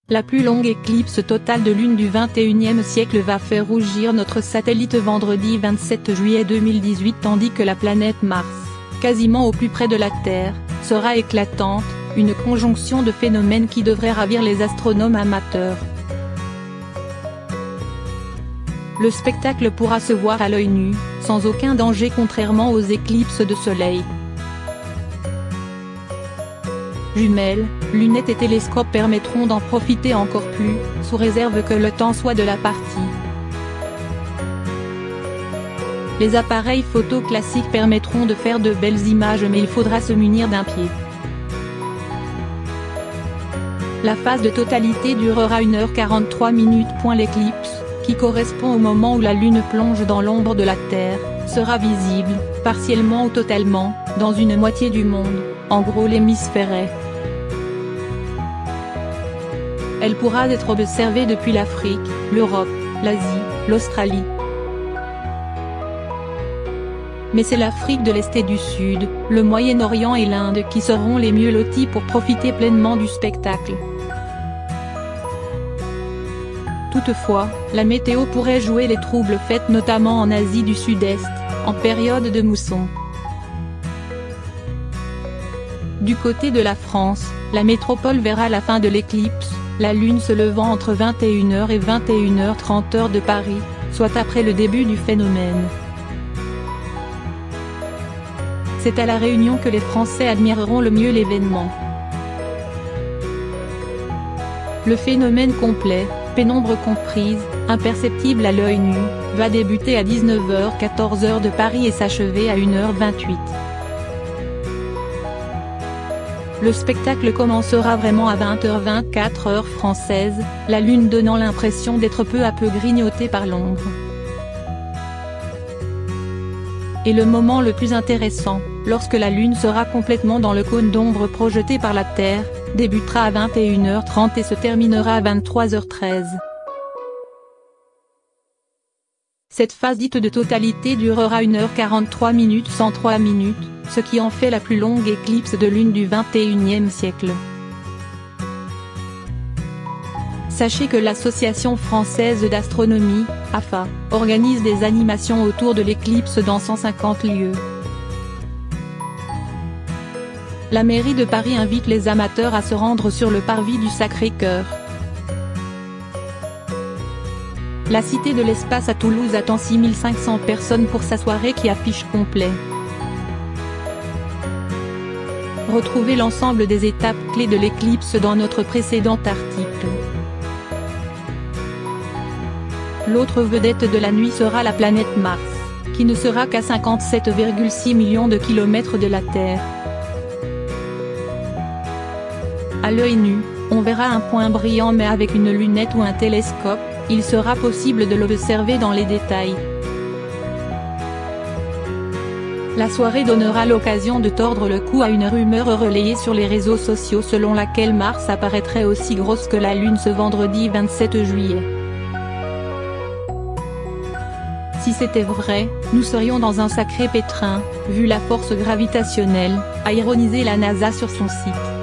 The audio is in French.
La plus longue éclipse totale de lune du XXIe siècle va faire rougir notre satellite vendredi 27 juillet 2018 tandis que la planète Mars, quasiment au plus près de la Terre, sera éclatante, une conjonction de phénomènes qui devrait ravir les astronomes amateurs. Le spectacle pourra se voir à l'œil nu, sans aucun danger contrairement aux éclipses de soleil. Jumelles, lunettes et télescopes permettront d'en profiter encore plus, sous réserve que le temps soit de la partie. Les appareils photo classiques permettront de faire de belles images mais il faudra se munir d'un pied. La phase de totalité durera 1h43. L'éclipse, qui correspond au moment où la Lune plonge dans l'ombre de la Terre, sera visible, partiellement ou totalement, dans une moitié du monde, en gros l'hémisphère est. Elle pourra être observée depuis l'Afrique, l'Europe, l'Asie, l'Australie. Mais c'est l'Afrique de l'Est et du Sud, le Moyen-Orient et l'Inde qui seront les mieux lotis pour profiter pleinement du spectacle. Toutefois, la météo pourrait jouer les troubles faits notamment en Asie du Sud-Est, en période de mousson. Du côté de la France, la métropole verra la fin de l'éclipse, la Lune se levant entre 21h et 21h30 heure de Paris, soit après le début du phénomène. C'est à La Réunion que les Français admireront le mieux l'événement. Le phénomène complet, pénombre comprise, imperceptible à l'œil nu, va débuter à 19h14 heure de Paris et s'achever à 1h28. Le spectacle commencera vraiment à 20h24 heure française, la Lune donnant l'impression d'être peu à peu grignotée par l'ombre. Et le moment le plus intéressant, lorsque la Lune sera complètement dans le cône d'ombre projeté par la Terre, débutera à 21h30 et se terminera à 23h13. Cette phase dite de totalité durera 1h43 103 minutes, ce qui en fait la plus longue éclipse de lune du XXIe siècle. Sachez que l'Association française d'astronomie, AFA, organise des animations autour de l'éclipse dans 150 lieux. La mairie de Paris invite les amateurs à se rendre sur le parvis du Sacré-Cœur. La Cité de l'Espace à Toulouse attend 6500 personnes pour sa soirée qui affiche complet. Retrouvez l'ensemble des étapes clés de l'éclipse dans notre précédent article. L'autre vedette de la nuit sera la planète Mars, qui ne sera qu'à 57,6 millions de kilomètres de la Terre. À l'œil nu, on verra un point brillant mais avec une lunette ou un télescope, il sera possible de l'observer dans les détails. La soirée donnera l'occasion de tordre le cou à une rumeur relayée sur les réseaux sociaux selon laquelle Mars apparaîtrait aussi grosse que la Lune ce vendredi 27 juillet. Si c'était vrai, nous serions dans un sacré pétrin, vu la force gravitationnelle, a ironisé la NASA sur son site.